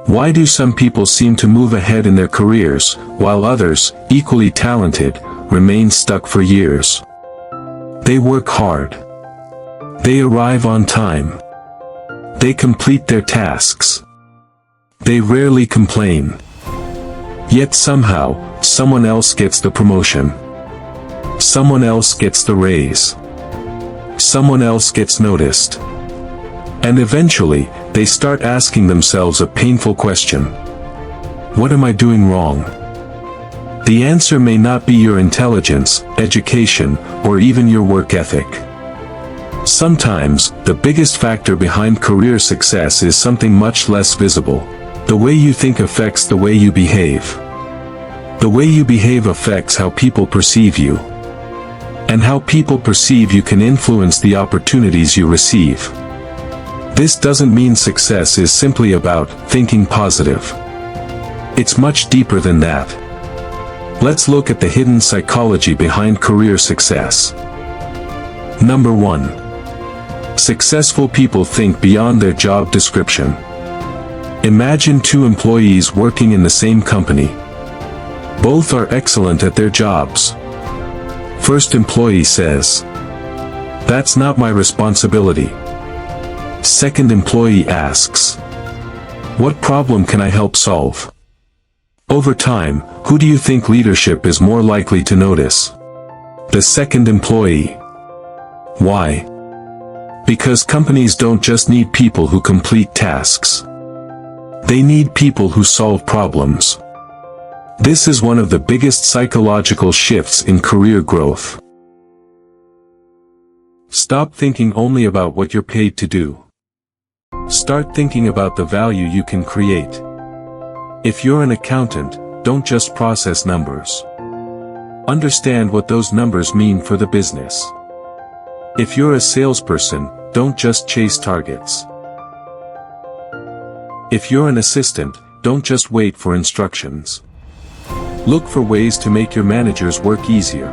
Why do some people seem to move ahead in their careers, while others, equally talented, remain stuck for years? They work hard. They arrive on time. They complete their tasks. They rarely complain. Yet somehow, someone else gets the promotion. Someone else gets the raise. Someone else gets noticed. And eventually, they start asking themselves a painful question. What am I doing wrong? The answer may not be your intelligence, education, or even your work ethic. Sometimes, the biggest factor behind career success is something much less visible. The way you think affects the way you behave. The way you behave affects how people perceive you. And how people perceive you can influence the opportunities you receive. This doesn't mean success is simply about thinking positive. It's much deeper than that. Let's look at the hidden psychology behind career success. Number 1. Successful people think beyond their job description. Imagine two employees working in the same company. Both are excellent at their jobs. First employee says, "That's not my responsibility." Second employee asks, "What problem can I help solve?" Over time, who do you think leadership is more likely to notice? The second employee. Why? Because companies don't just need people who complete tasks. They need people who solve problems. This is one of the biggest psychological shifts in career growth. Stop thinking only about what you're paid to do. Start thinking about the value you can create. If you're an accountant, don't just process numbers. Understand what those numbers mean for the business. If you're a salesperson, don't just chase targets. If you're an assistant, don't just wait for instructions. Look for ways to make your manager's work easier.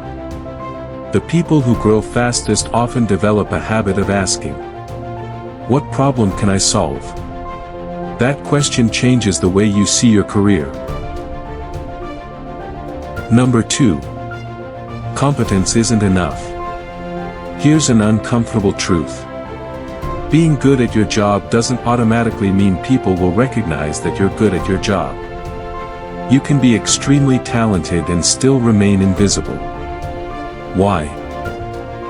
The people who grow fastest often develop a habit of asking, "What problem can I solve?" That question changes the way you see your career. Number 2. Competence isn't enough. Here's an uncomfortable truth. Being good at your job doesn't automatically mean people will recognize that you're good at your job. You can be extremely talented and still remain invisible. Why?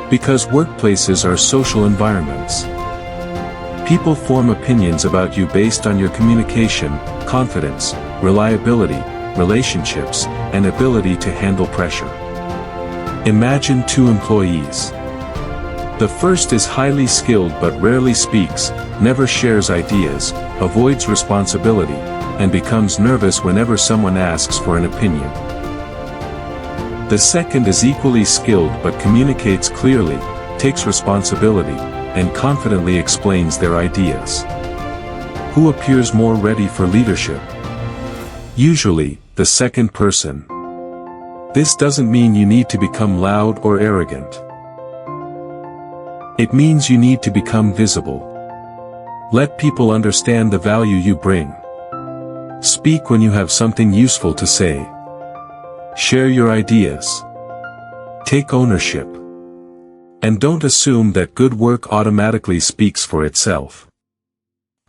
Because workplaces are social environments. People form opinions about you based on your communication, confidence, reliability, relationships, and ability to handle pressure. Imagine two employees. The first is highly skilled but rarely speaks, never shares ideas, avoids responsibility, and becomes nervous whenever someone asks for an opinion. The second is equally skilled but communicates clearly, takes responsibility, and confidently explains their ideas. Who appears more ready for leadership? Usually, the second person. This doesn't mean you need to become loud or arrogant. It means you need to become visible. Let people understand the value you bring. Speak when you have something useful to say. Share your ideas. Take ownership. And don't assume that good work automatically speaks for itself.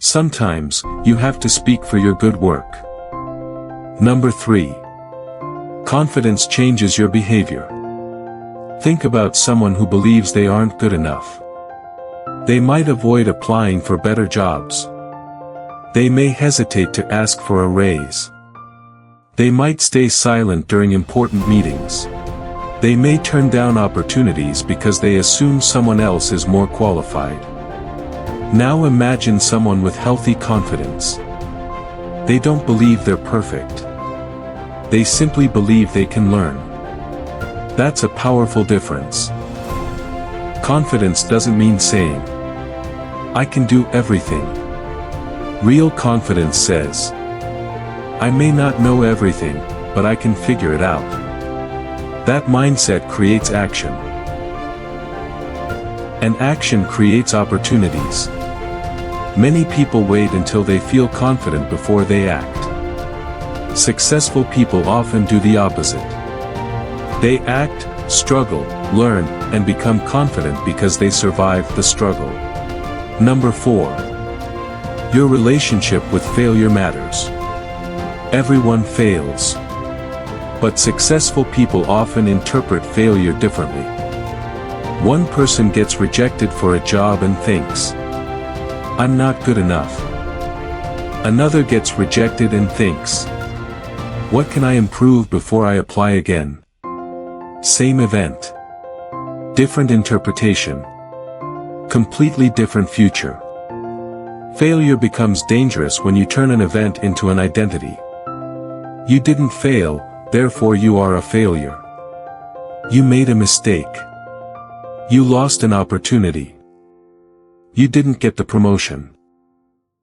Sometimes, you have to speak for your good work. Number 3. Confidence changes your behavior. Think about someone who believes they aren't good enough. They might avoid applying for better jobs. They may hesitate to ask for a raise. They might stay silent during important meetings. They may turn down opportunities because they assume someone else is more qualified. Now imagine someone with healthy confidence. They don't believe they're perfect. They simply believe they can learn. That's a powerful difference. Confidence doesn't mean saying, "I can do everything." Real confidence says, "I may not know everything, but I can figure it out." That mindset creates action. And action creates opportunities. Many people wait until they feel confident before they act. Successful people often do the opposite. They act, struggle, learn, and become confident because they survived the struggle. Number 4. Your relationship with failure matters. Everyone fails. But successful people often interpret failure differently. One person gets rejected for a job and thinks, "I'm not good enough." Another gets rejected and thinks, "What can I improve before I apply again?" Same event. Different interpretation. Completely different future. Failure becomes dangerous when you turn an event into an identity. You didn't fail, therefore you are a failure. You made a mistake. You lost an opportunity. You didn't get the promotion.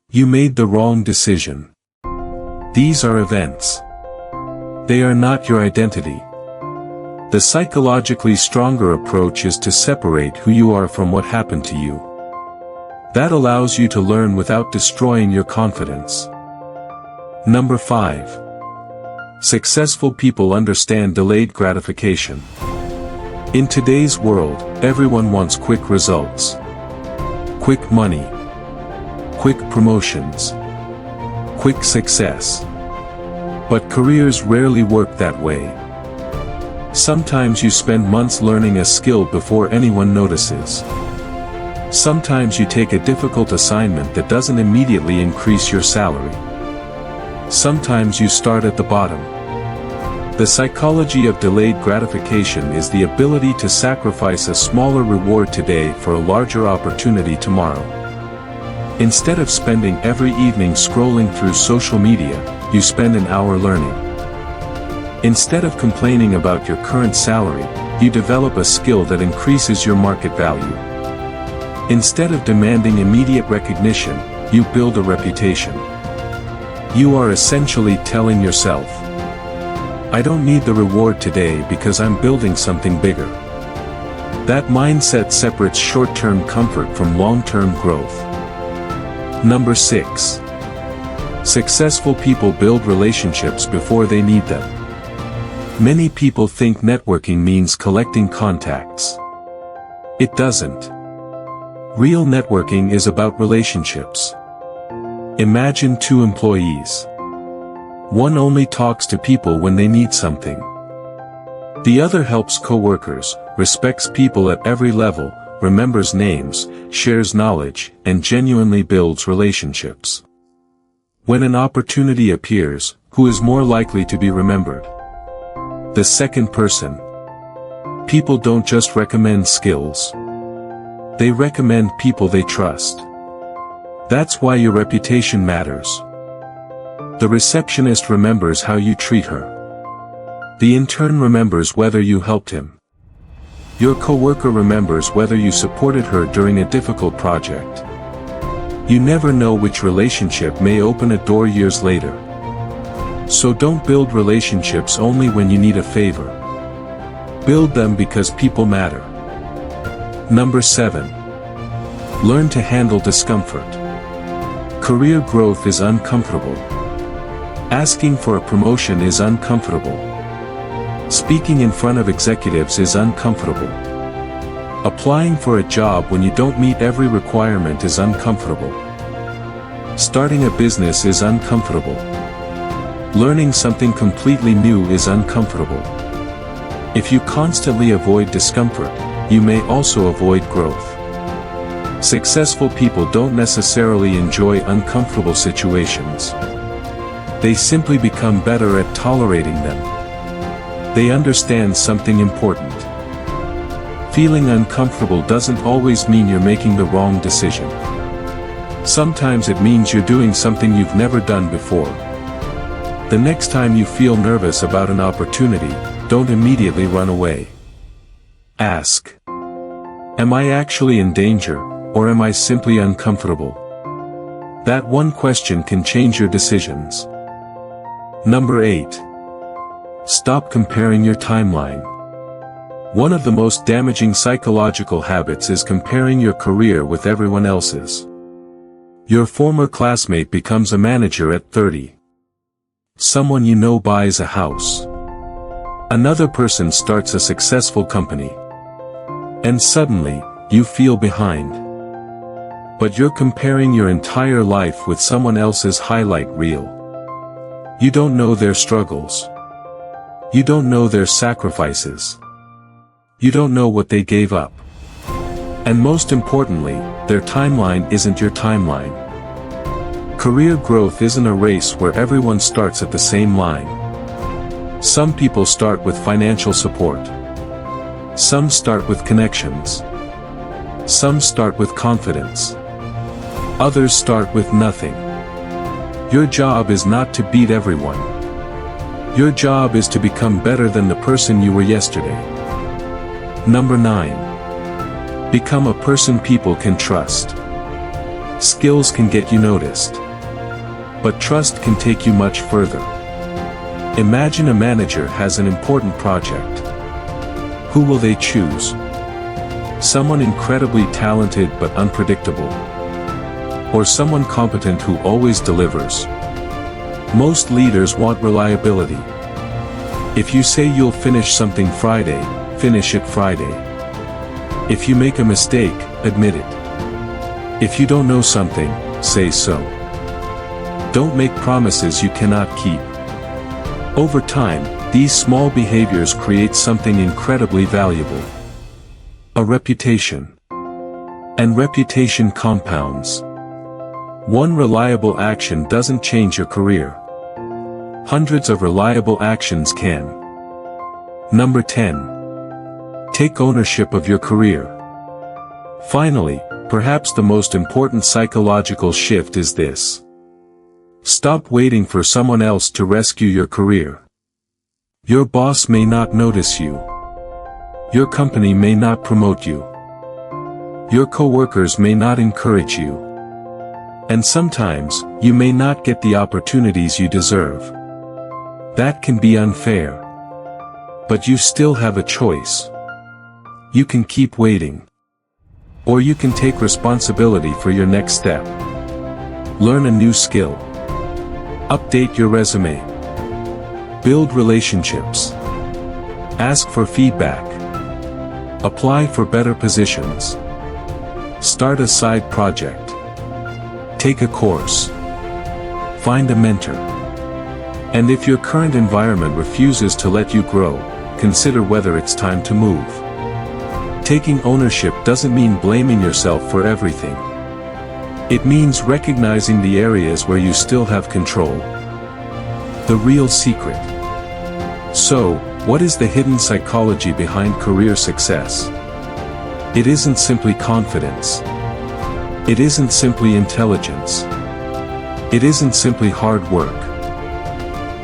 You made the wrong decision. These are events. They are not your identity. The psychologically stronger approach is to separate who you are from what happened to you. That allows you to learn without destroying your confidence. Number 5. Successful people understand delayed gratification. In today's world, everyone wants quick results. Quick money. Quick promotions. Quick success. But careers rarely work that way. Sometimes you spend months learning a skill before anyone notices. Sometimes you take a difficult assignment that doesn't immediately increase your salary. Sometimes you start at the bottom. The psychology of delayed gratification is the ability to sacrifice a smaller reward today for a larger opportunity tomorrow. Instead of spending every evening scrolling through social media, you spend an hour learning. Instead of complaining about your current salary, you develop a skill that increases your market value. Instead of demanding immediate recognition, you build a reputation. You are essentially telling yourself, "I don't need the reward today because I'm building something bigger." That mindset separates short-term comfort from long-term growth. Number 6. Successful people build relationships before they need them. Many people think networking means collecting contacts. It doesn't. Real networking is about relationships. Imagine 2 employees. One only talks to people when they need something. The other helps coworkers, respects people at every level, remembers names, shares knowledge, and genuinely builds relationships. When an opportunity appears, who is more likely to be remembered? The second person. People don't just recommend skills. They recommend people they trust. That's why your reputation matters. The receptionist remembers how you treat her. The intern remembers whether you helped him. Your coworker remembers whether you supported her during a difficult project. You never know which relationship may open a door years later. So don't build relationships only when you need a favor. Build them because people matter. Number 7. Learn to handle discomfort. Career growth is uncomfortable. Asking for a promotion is uncomfortable. Speaking in front of executives is uncomfortable. Applying for a job when you don't meet every requirement is uncomfortable. Starting a business is uncomfortable. Learning something completely new is uncomfortable. If you constantly avoid discomfort, you may also avoid growth. Successful people don't necessarily enjoy uncomfortable situations. They simply become better at tolerating them. They understand something important. Feeling uncomfortable doesn't always mean you're making the wrong decision. Sometimes it means you're doing something you've never done before. The next time you feel nervous about an opportunity, don't immediately run away. Ask, am I actually in danger, or am I simply uncomfortable? That one question can change your decisions. Number 8. Stop comparing your timeline. One of the most damaging psychological habits is comparing your career with everyone else's. Your former classmate becomes a manager at 30. Someone you know buys a house. Another person starts a successful company. And suddenly, you feel behind. But you're comparing your entire life with someone else's highlight reel. You don't know their struggles. You don't know their sacrifices. You don't know what they gave up. And most importantly, their timeline isn't your timeline. Career growth isn't a race where everyone starts at the same line. Some people start with financial support. Some start with connections. Some start with confidence. Others start with nothing. Your job is not to beat everyone. Your job is to become better than the person you were yesterday. Number 9. Become a person people can trust. Skills can get you noticed. But trust can take you much further. Imagine a manager has an important project. Who will they choose? Someone incredibly talented but unpredictable? Or someone competent who always delivers? Most leaders want reliability. If you say you'll finish something Friday, finish it Friday. If you make a mistake, admit it. If you don't know something, say so. Don't make promises you cannot keep. Over time, these small behaviors create something incredibly valuable. A reputation. And reputation compounds. One reliable action doesn't change your career. Hundreds of reliable actions can. Number 10. Take ownership of your career. Finally, perhaps the most important psychological shift is this. Stop waiting for someone else to rescue your career. Your boss may not notice you. Your company may not promote you. Your coworkers may not encourage you. And sometimes, you may not get the opportunities you deserve. That can be unfair. But you still have a choice. You can keep waiting. Or you can take responsibility for your next step. Learn a new skill. Update your resume. Build relationships. Ask for feedback. Apply for better positions. Start a side project. Take a course. Find a mentor. And if your current environment refuses to let you grow, consider whether it's time to move. Taking ownership doesn't mean blaming yourself for everything. It means recognizing the areas where you still have control. The real secret. So, what is the hidden psychology behind career success? It isn't simply confidence. It isn't simply intelligence. It isn't simply hard work.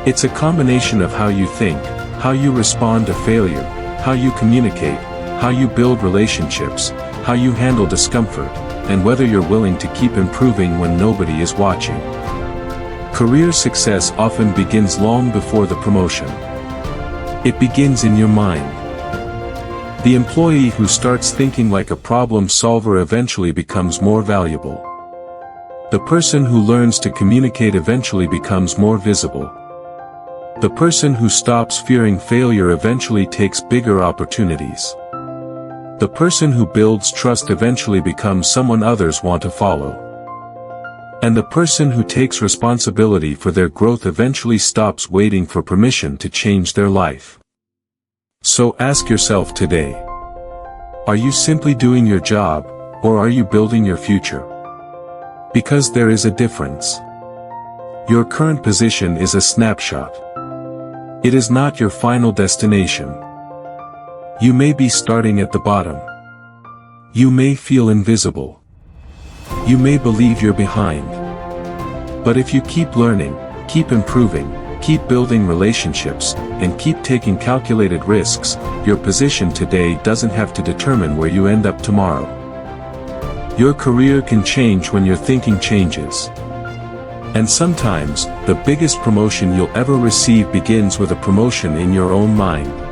It's a combination of how you think, how you respond to failure, how you communicate, how you build relationships, how you handle discomfort, and whether you're willing to keep improving when nobody is watching. Career success often begins long before the promotion. It begins in your mind. The employee who starts thinking like a problem solver eventually becomes more valuable. The person who learns to communicate eventually becomes more visible. The person who stops fearing failure eventually takes bigger opportunities. The person who builds trust eventually becomes someone others want to follow. And the person who takes responsibility for their growth eventually stops waiting for permission to change their life. So ask yourself today. Are you simply doing your job, or are you building your future? Because there is a difference. Your current position is a snapshot. It is not your final destination. You may be starting at the bottom. You may feel invisible. You may believe you're behind. But if you keep learning, keep improving, keep building relationships, and keep taking calculated risks, your position today doesn't have to determine where you end up tomorrow. Your career can change when your thinking changes. And sometimes, the biggest promotion you'll ever receive begins with a promotion in your own mind.